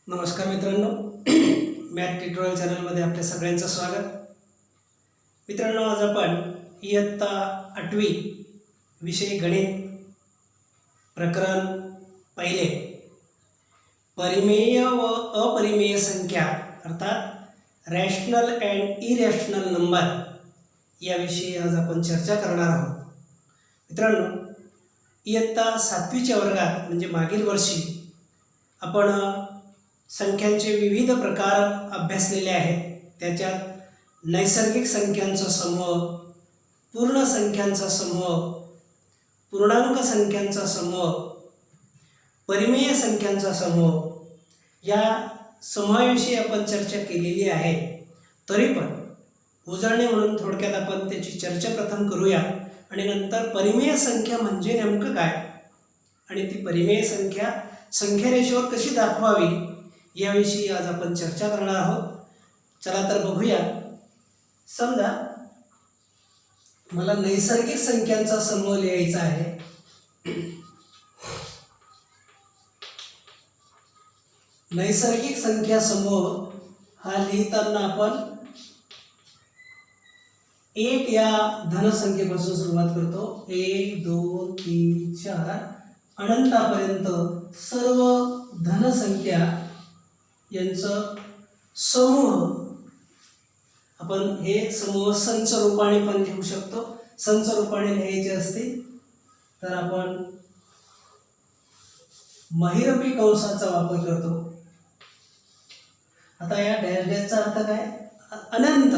नमस्कार मित्रांनो, math tutorial चॅनलमध्ये आपल्या सगळ्यांचं स्वागत. मित्रांनो, आज आपण इयत्ता 8वी विषय गणित प्रकरण पहिले परिमेय व अपरिमेय संख्या अर्थात रॅशनल अँड इरॅशनल नंबर याविषयी आज आपण चर्चा करणार आहोत. मित्रांनो, इयत्ता 7वीच्या वर्गात म्हणजे मागील वर्षी आपण संख्यांचे विविध प्रकार अभ्यासलेले आहेत. त्याच्यात नैसर्गिक संख्यांचा समूह, पूर्ण संख्यांचा समूह, पूर्णांक संख्यांचा समूह, परिमेय संख्यांचा समूह या समूहाविषयी आपण चर्चा केलेली आहे. तरी पण उजळणी म्हणून थोडक्यात आपण त्याची चर्चा प्रथम करूया आणि नंतर परिमेय संख्या म्हणजे नेमकं काय आणि ती परिमेय संख्या संख्यारेषेवर कशी दाखवावी याविषयी आज आपण चर्चा करणार आहोत. चला तर बघूया. समजा मला नैसर्गिक संख्यांचा समूह लिहायचा आहे. नैसर्गिक संख्या समूह हा लिहिताना आपण 1 या धनसंख्येपासून सुरुवात करतो. 1 2 3 4 अनंतापर्यंत सर्व धनसंख्या यांचं समूह. आपण हे समूह संच रूपाने पण लिहू शकतो. संच रूपाने लिहायचे असतील तर आपण महिरपी कंसाचा वापर करतो. आता या डॅश डॅशचा अर्थ काय? अनंत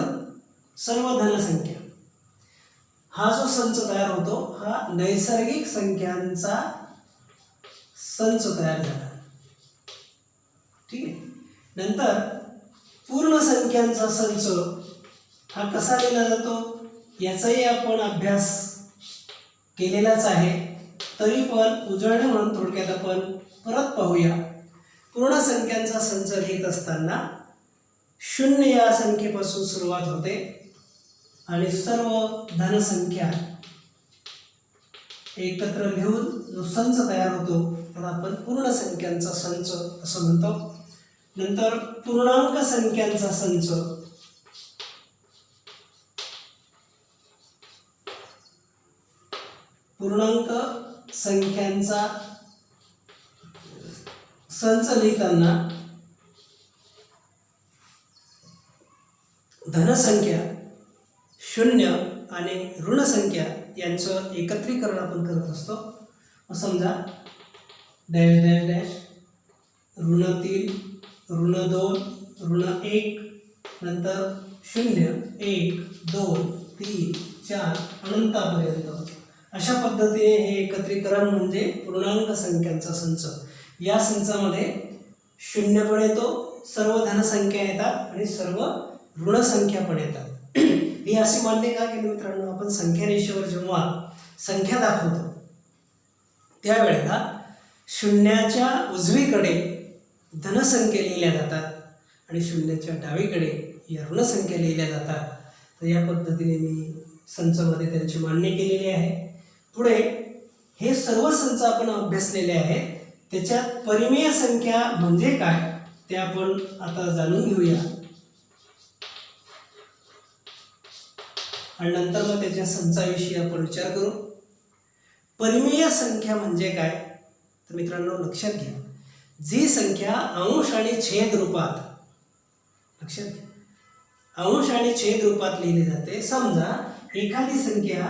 सर्व धनसंख्या. हा जो संच तयार होतो हा नैसर्गिक संख्यांचा संच तयार झाला. ठीक आहे. नंतर पूर्ण संख्यांचा संच हा कसा लिहिला जातो याचाही आपण अभ्यास केलेलाच आहे. तरी पण उजळणी म्हणून थोडक्यात आपण परत पाहूया. पूर्ण संख्यांचा संच लिहित असताना 0 या संख्येपासून सुरुवात होते आणि सर्व धनसंख्या एकत्र लिहून जो संच तयार होतो त्याला आपण पूर्ण संख्यांचा संच असं म्हणतो. नंतर पूर्णांक संख्यांचा संच, पूर्णांक संख्यांचा संच लिहिताना धनसंख्या 0 आणि ऋणसंख्या यांचं एकत्रीकरण आपण करत असतो. समजा डॅश डॅश डॅश ऋण 3 ऋण 2 ऋण 1 नंतर 0 1 2 3 4 अनंतापर्यंत अशा पद्धतीने हे एकत्रीकरण म्हणजे पूर्णांक संख्यांचा संच. या संचामध्ये 0 पण येतो, सर्व धनसंख्या येतात आणि सर्व ऋणसंख्या पण येतात. ही अशी मान्य का केली मित्रांनो? आपण संख्या रेषेवर जेव्हा संख्या दाखवतो त्यावेळेला शून्याच्या उजवीकडे धनसंख्या लिहिल्या जातात आणि शून्याच्या डावीकडे या ऋणसंख्या लिहिल्या जातात. तर या पद्धतीने मी संचामध्ये त्यांची मांडणी केलेली आहे. पुढे हे सर्व संच आपण अभ्यासलेले आहेत. त्याच्यात परिमेय संख्या म्हणजे काय ते आपण आता जाणून घेऊया आणि नंतर मग त्याच्या संचाविषयी आपण विचार करू. परिमेय संख्या म्हणजे काय तर मित्रांनो लक्षात घ्या, जी संख्या अंश आणि छेद रूपात, लक्षात घ्या, अंश आणि छेद रूपात लिहिली जाते. समजा एखादी संख्या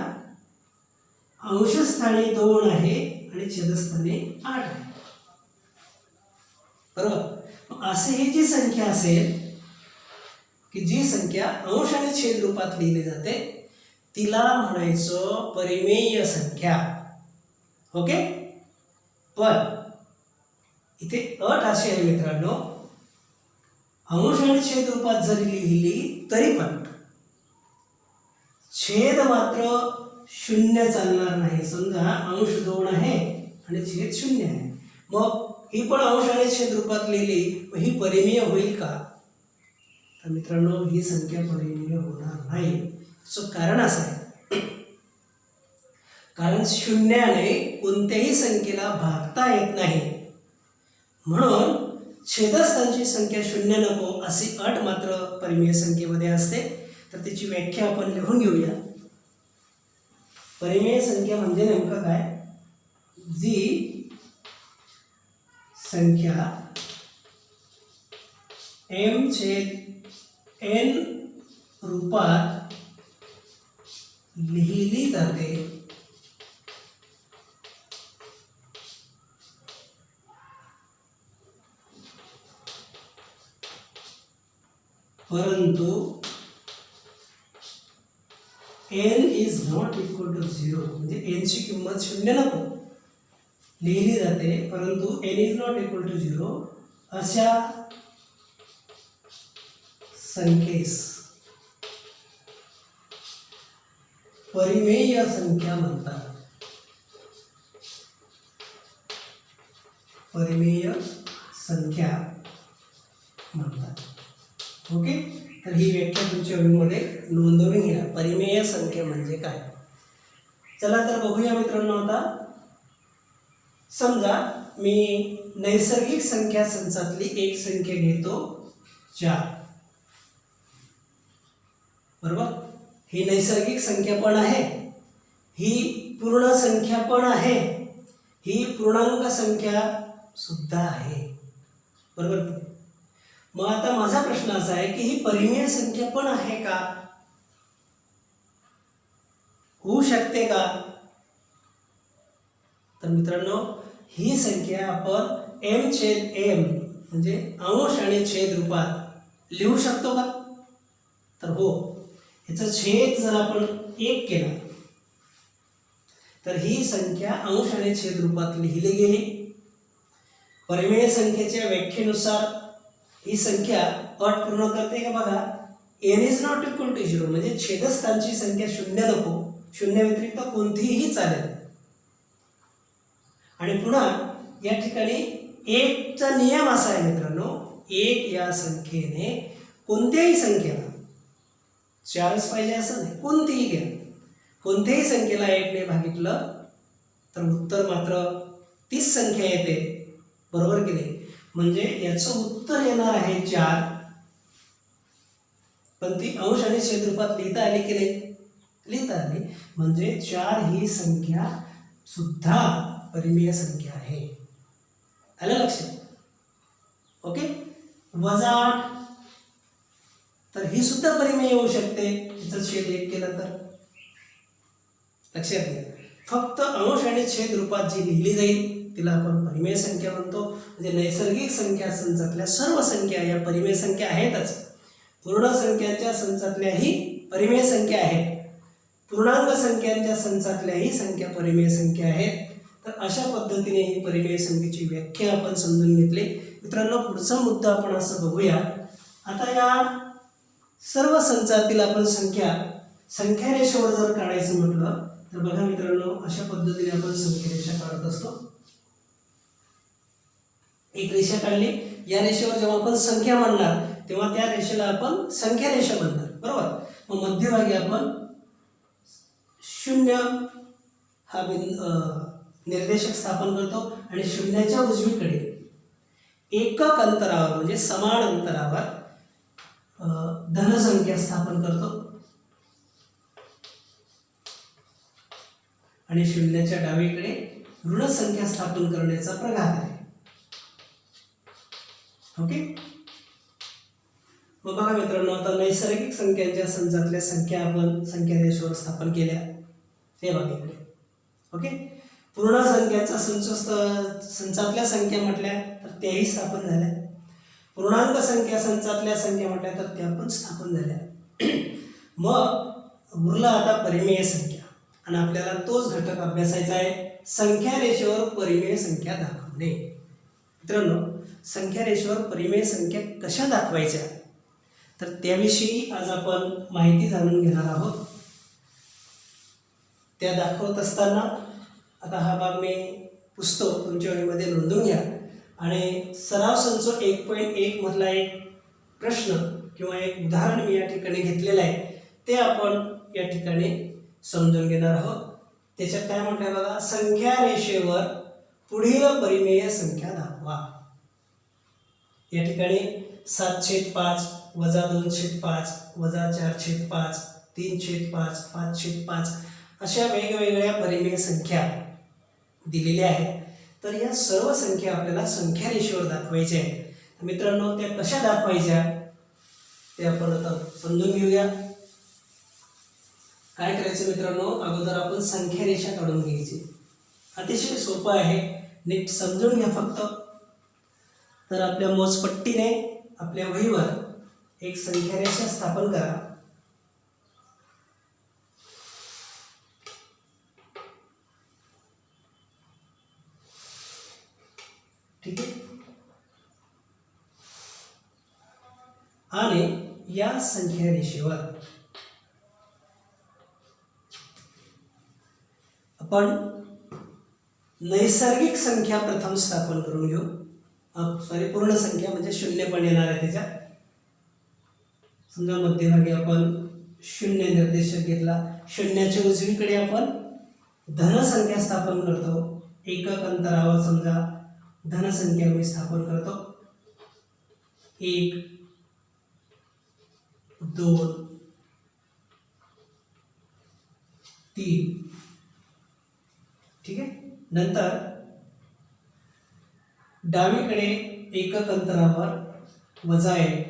अंशस्थानी 2 आहे आणि छेदस्थानी 8 आहे, बरोबर. असे ही जी संख्या असेल की जी संख्या अंश आणि छेद रूपात लिहिली जाते तिला म्हणायचं परिमेय संख्या. ओके. पण इथे अट अशी आहे मित्रांनो, अंश आणि छेद रूपात जरी लिहिली तरी पण छेद मात्र 0 चालणार नाही. समजा अंश 2 आहे आणि छेद 0 आहे, मग ही पण अंश आणि छेद रूपात लिहिली, मग ही परिमेय होईल का? तर मित्रांनो ही संख्या परिमेय होणार नाही. याचं कारण असं आहे, कारण 0ने कोणत्याही संख्येला भागता येत नाही. म्हणून छेदस्थांची संख्या शून्य नको अशी अट मात्र परिमेय संख्येमध्ये असते. तर त्याची व्याख्या आपण लिहून घेऊया. परिमेय संख्या म्हणजे नेमकं काय? जी संख्या m/n रूपात लिहिली जाते परंतु n is not equal to 0, म्हणजे n ची किंमत शून्य नको लिहिली जाते परंतु n is not equal to 0 अशा संख्येस परिमेय संख्या म्हणतात. परिमेय संख्या म्हणतात. ओके, तर ही व्याख्या तुमच्या वहीमध्ये नोंदवून घ्या. परिमेय संख्या म्हणजे काय? चला तर बघूया मित्रांनो. आता समजा मी नैसर्गिक संख्या संचातली एक संख्या घेतो 4, बरोबर. ही नैसर्गिक संख्या पण आहे, ही पूर्ण संख्या पण आहे, ही पूर्णांक संख्या सुद्धा आहे, बरोबर. मग आता माझा प्रश्न असा आहे की ही परिमेय संख्या पण आहे का? होऊ शकते का? तर मित्रांनो, ही संख्या आपण m/m म्हणजे अंश आणि छेद रूपात लिहू शकतो का? तर हो. याचा छेद जर आपण 1 केला तर ही संख्या अंश आणि छेद रूपात लिहिली गेली. परिमेय संख्येच्या व्याख्येनुसार ही संख्या अट पूर्ण करते का? बघा, n is not equal to 0 म्हणजे छेदस्थांची संख्या शून्य नको, शून्य व्यतिरिक्त कोणतीही चालेल. आणि पुन्हा या ठिकाणी 1 चा नियम असा आहे मित्रांनो, 1 या संख्येने कोणत्याही संख्येला 4च पाहिजे असं नाही, कोणतीही घ्या, कोणत्याही संख्येला 1 ने भागितलं तर उत्तर मात्र तीच संख्या येते, बरोबर की नाही. म्हणजे याचं उत्तर येणार आहे 4, पण ती अंश आणि छेद रूपात लिहिता आली की नाही? लिहिता आली. म्हणजे 4 ही संख्या सुद्धा परिमेय संख्या आहे. आलं लक्षात? ओके. -8 तर ही सुद्धा परिमेय होऊ शकते, तिचा छेद 1 केला तर. लक्षात घ्या, फक्त अंश आणि छेद रूपात जी लिहिली जाईल तिला आपण परिमेय संख्या म्हणतो. म्हणजे नैसर्गिक संख्या संचातल्या सर्व संख्या या परिमेय संख्या आहेतच. पूर्ण संख्यांच्या संचातल्याही परिमेय संख्या आहेत, पूर्णांक संख्यांच्या संचातल्याही संख्या परिमेय संख्या आहेत. तर अशा पद्धतीने ही परिमेय संख्येची व्याख्या आपण समजून घेतली. मित्रांनो, पुढचा मुद्दा आपण असं बघूया. आता या सर्व संचातील आपण संख्या रेषेवर जर काढायचं म्हटलं तर बघा मित्रांनो, अशा पद्धतीने आपण संख्या रेषा काढत असतो. एक रेषा काढली, या रेषेवर जेव्हा आपण संख्या मांडणार तेव्हा त्या रेषेला आपण संख्या रेषा म्हणणार, बरोबर. मग मध्यभागी आपण 0 हा निर्देशक स्थापन करतो आणि शून्याच्या उजवीकडे एकक अंतरावर म्हणजे समान अंतरावर धनसंख्या स्थापन करतो आणि शून्याच्या डावीकडे ऋण संख्या स्थापन करण्याचा प्रघात आहे. ओके. मग बघा मित्रांनो, आता नैसर्गिक संख्यांच्या संचातल्या संख्या आपण संख्या रेषेवर स्थापन केल्या. हे बघा इकडे. ओके. पूर्ण संख्यांचा संचातल्या संख्या म्हटल्या तर त्याही स्थापन झाल्या. पूर्णांक संख्या संचातल्या संख्या म्हटल्या तर त्या पण स्थापन झाल्या. मग उरला आता परिमेय संख्या आणि आपल्याला तोच घटक अभ्यासायचा आहे, संख्या रेषेवर परिमेय संख्या दाखवणे. मित्रांनो, संख्या रेषेवर परिमेय संख्या कशा दाखवायच्या तर त्याविषयी आज आपण माहिती जाणून घेणार आहोत. त्या दाखवत असताना आता हा भाग मी पुसतो, तुमच्या वहीमध्ये नोंदवून घ्या. आणि सराव संच 1.1 मधला एक प्रश्न किंवा एक उदाहरण मी या ठिकाणी घेतलेलं आहे, ते आपण या ठिकाणी समजून घेणार आहोत. त्याच्यात काय म्हटलंय बघा, संख्या रेषेवर पुढील परिमेय संख्या दाखवा. या ठिकाणी 7/5 वजा 2/5 वजा 4/5 3/5 5/5 अशा वेगवेगळ्या परिमेय संख्या दिलेल्या आहेत. तर या सर्व संख्या आपल्याला संख्या रेषेवर दाखवायच्या आहेत. मित्रांनो, त्या कशा दाखवायच्या ते आपण आता समजून घेऊया. काय करायचं मित्रांनो, अगोदर आपण संख्या रेषा काढून घ्यायची. अतिशय सोपं आहे, नीट समजून घ्या फक्त. तर आपल्या मोजपट्टीने आपल्या वहीवर एक संख्या रेषा स्थापन करा. ठीक आहे. आणि या संख्या रेषेवर आपण नैसर्गिक संख्या प्रथम स्थापन करून घेऊ. सॉरी, पूर्ण संख्या म्हणजे शून्य पण येणार आहे त्याच्यात. समजा मध्यभागी आपण 0 निर्देशक घेतला. शून्याच्या उजवीकडे आपण धनसंख्या स्थापन करतो. एकक अंतरावर समजा धनसंख्या मी स्थापन करतो. 1 2 3. ठीक आहे. नंतर डावीकडे एकक अंतरावर -1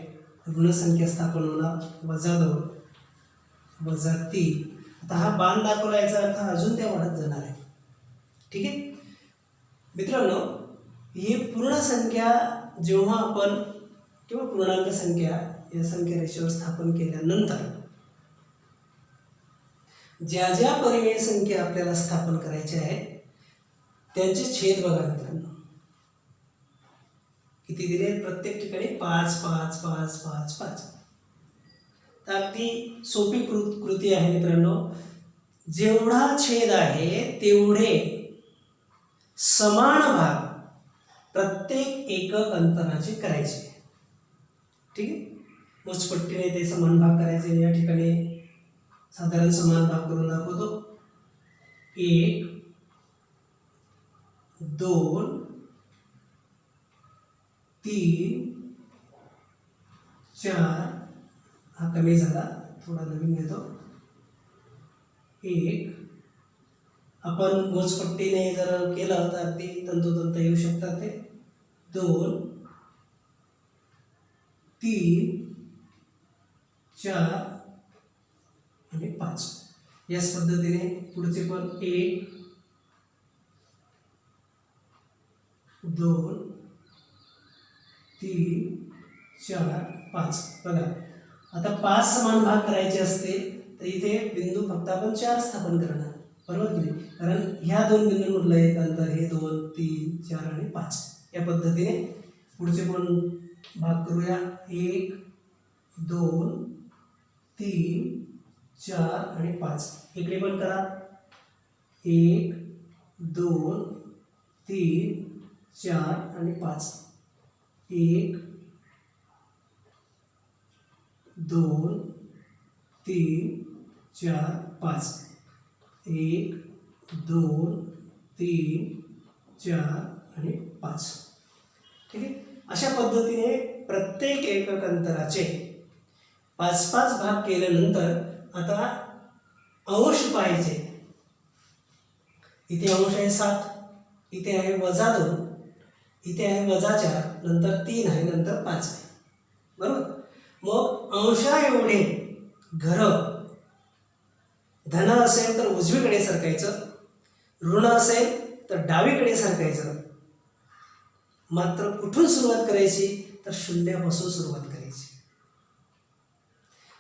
ऋणसंख्या स्थापन होणार. -2 -3. आता हा बाण दाखवला, याचा अर्थ अजून त्या वाढत जाणार आहे. ठीक आहे मित्रांनो, ही पूर्ण संख्या जेव्हा आपण किंवा पूर्णांक संख्या या संख्या रेषेवर स्थापन केल्यानंतर ज्या ज्या परिमेय संख्या आपल्याला स्थापन करायच्या आहेत त्यांचे छेद बघा मित्रांनो, किती दिले प्रत्येक ठिकाणी 5 5 5 5 5. तर अगदी सोपी कृती आहे मित्रांनो. जेवढा छेद आहे तेवढे समान भाग प्रत्येक एकक अंतराचे करायचे. ठीक आहे. मोजपट्टीने ते समान भाग करायचे. या ठिकाणी साधारण समान भाग करून दाखवतो. 1 2 3 4. हा कमी झाला, थोडा नवीन घेतो. 1. आपण मोजपट्टीने जर केलं तर अगदी तंतोतंत येऊ शकतात ते. 2 3 4 आणि 5. याच पद्धतीने पुढचे पण 1 2 3 4 5. बघा, आता 5 समान भाग करायचे असते तर इथे बिंदू फक्त आपण 4 स्थापन करणार, बरोबर की नाही? कारण ह्या दोन बिंदूंमधलं एक अंतर हे 2 3 4 आणि 5. या पद्धतीने पुढचे पण भाग करूया. 1 2 3 4 आणि 5. इकडे पण करा. 1 2 3 4 आणि 5. 1 2 3 4 5. 1 2 3 4 आणि 5. ठीक आहे. अशा पद्धतीने प्रत्येक एकक अंतराचे 5-5 भाग केल्यानंतर आता अंश पाहिजे. इथे अंश आहे 7, इथे आहे -2, इथे आहे -4, नंतर 3 आहे, नंतर 5 आहे, बरोबर. मग अंशा एवढे घर धन असेल तर उजवीकडे सरकायचं, ऋण असेल तर डावीकडे सरकायचं. मात्र कुठून सुरुवात करायची तर शून्यापासून सुरुवात करायची.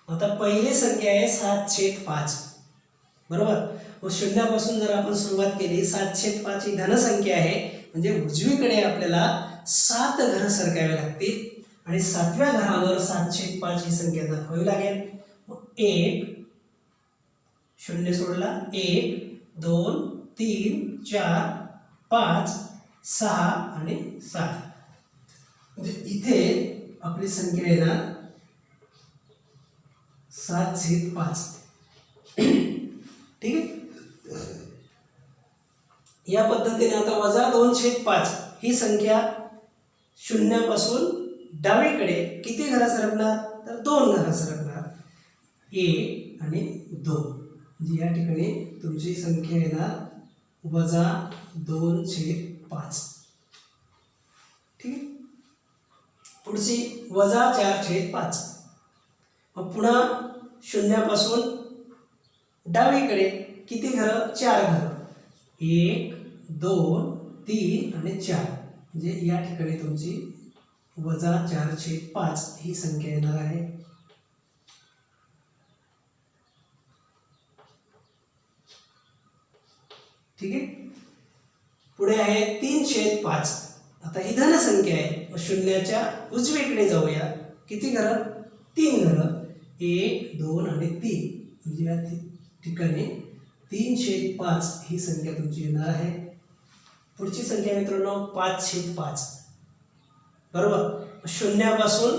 आता पहिली संख्या आहे 7/5, बरोबर. मग शून्यापासून जर आपण सुरुवात केली, 7/5 ही धनसंख्या आहे, म्हणजे उजवीकडे आपल्याला 7 घरं सरकावे लागतील आणि 7व्या घरावर 7/5 ही संख्या दाखवावी लागेल. मग 1 0 सोडला, 1 2 3 4 5 6 आणि 7. म्हणजे इथे आपली संख्या येणार 7/5. ठीक आहे. या पद्धतीने आता -2/5 ही संख्या शून्यापासून डावीकडे किती घरं सरकणार, तर 2 घरं सरकणार, 1 आणि 2. म्हणजे या ठिकाणी तुमची संख्या येणार -2/5. ठीक आहे. पुढची -4/5. मग पुन्हा शून्यापासून डावीकडे किती घरं, 4 घरं, 1 2 3 आणि 4. म्हणजे या ठिकाणी तुमची -4/5 ही संख्या येणार आहे. ठीक आहे. पुढे आहे 3/5. आता ही धन संख्या आहे, मग शून्याच्या उजवीकडे जाऊया. किती घरं, 3 घरं, 1 2 आणि 3. म्हणजे या ठिकाणी 3/5 ही संख्या तुमची येणार आहे. पुढची संख्या मित्रांनो 5/5. बरोबर. शून्यापासून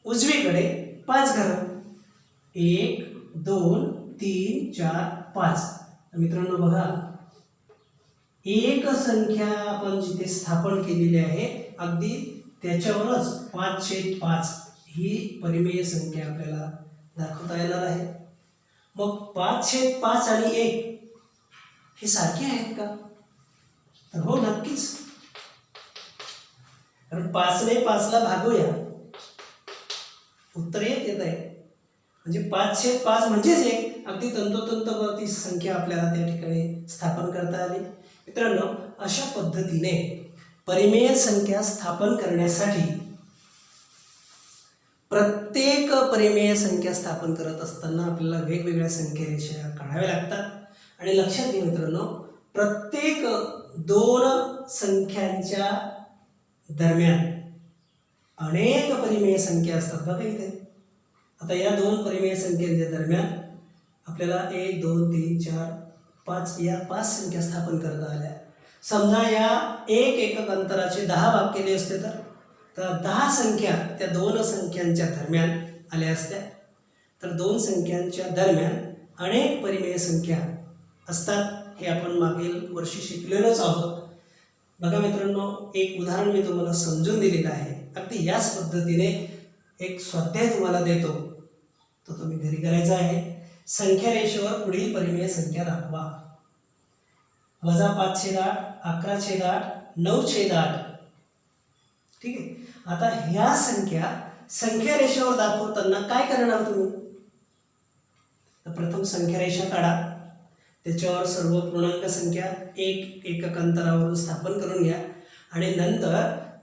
उजवीकडे 5 घरं, 1 2 3 4 5. मित्रांनो बघा, एक संख्या आपण जिथे स्थापन केलेली आहे अगदी त्याच्यावरच 5/5 ही परिमेय संख्या आपल्याला दाखवता येणार आहे. मग 5/5 आणि 1 हे सारखे आहेत का, तर हो नक्कीच. कारण 5ने 5ला भागूया, उत्तर येत आहे. म्हणजे 5/5 म्हणजेच 1. अगदी तंतोतंत ती संख्या आपल्याला त्या ठिकाणी स्थापन करता आली. मित्रांनो, अशा पद्धतीने परिमेय संख्या स्थापन करण्यासाठी प्रत्येक परिमेय संख्या स्थापन करत असताना आपल्याला वेगवेगळ्या संख्यारेषा काढाव्या लागतात. आणि लक्षात घ्या मित्रांनो, प्रत्येक 2 संख्यांच्या दरम्यान अनेक परिमेय संख्या असतात. बघा इथे, आता या 2 परिमेय संख्यांच्या दरम्यान आपल्याला 1 2 3 4 5 या 5 संख्या स्थापन करता आल्या. समजा या एक एकक अंतराचे 10 भाग केले असते तर 10 संख्या त्या 2 संख्यांच्या दरम्यान आल्या असत्या. तर 2 संख्यांच्या दरम्यान अनेक परिमेय संख्या असतात, हे आपण मागील वर्षी शिकलेलोच आहोत. बघा मित्रांनो, एक उदाहरण मी तुम्हाला समजून दिलेलं आहे. अगदी याच पद्धतीने एक स्वाध्याय तुम्हाला देतो, तो तुम्ही घरी करायचा आहे. संख्या रेषेवर पुढील परिमेय संख्या दाखवा. -5/8, 11/8, 9/8. ठीक आहे. आता ह्या संख्या रेषेवर दाखवताना काय करणार तुम्ही, तर प्रथम संख्या रेषा काढा, त्याच्यावर सर्व पूर्णांक संख्या 1 एकक अंतरावरून स्थापन करून घ्या. आणि नंतर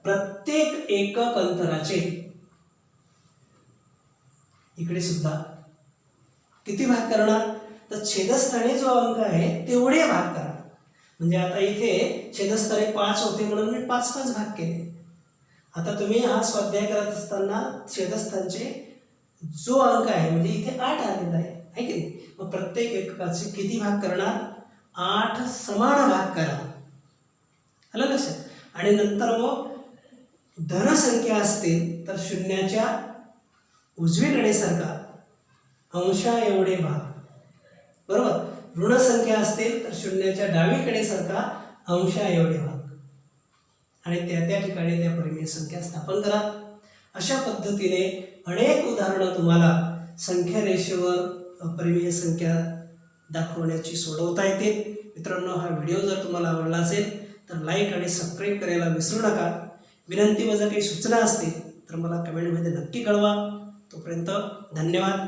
प्रत्येक एकक अंतराचे इकडे सुद्धा किती भाग करणार, तर छेदस्थानी जो अंक आहे तेवढे भाग करा. म्हणजे आता इथे छेदस्थानी 5 होते म्हणून मी 5 भाग केले. आता तुम्ही हा स्वाध्याय करत असताना छेदस्थानचे जो अंक आहे म्हणजे इथे 8 आलेला आहे की नाही. मग प्रत्येक एककाचे किती भाग करणार, 8 समान भाग करा. आलं लक्षात. आणि नंतर मग धनसंख्या असतील तर शून्याच्या उजवीकडे सरका, अंशा एवढे भाग. बरोबर. ऋण संख्या असतील तर शून्याच्या डावीकडे सरका, अंशा एवढे भाग. आणि त्या ठिकाणी त्या परिमेय संख्या स्थापन करा. अशा पद्धतीने अनेक उदाहरणं तुम्हाला संख्या रेषेवर परिमेय संख्या दाखवण्याची सोडवता येतील. मित्रांनो, हा व्हिडिओ जर तुम्हाला आवडला असेल तर लाईक आणि सबस्क्राईब करायला विसरू नका. विनंती व जर काही सूचना असतील तर मला कमेंटमध्ये नक्की कळवा. तोपर्यंत धन्यवाद.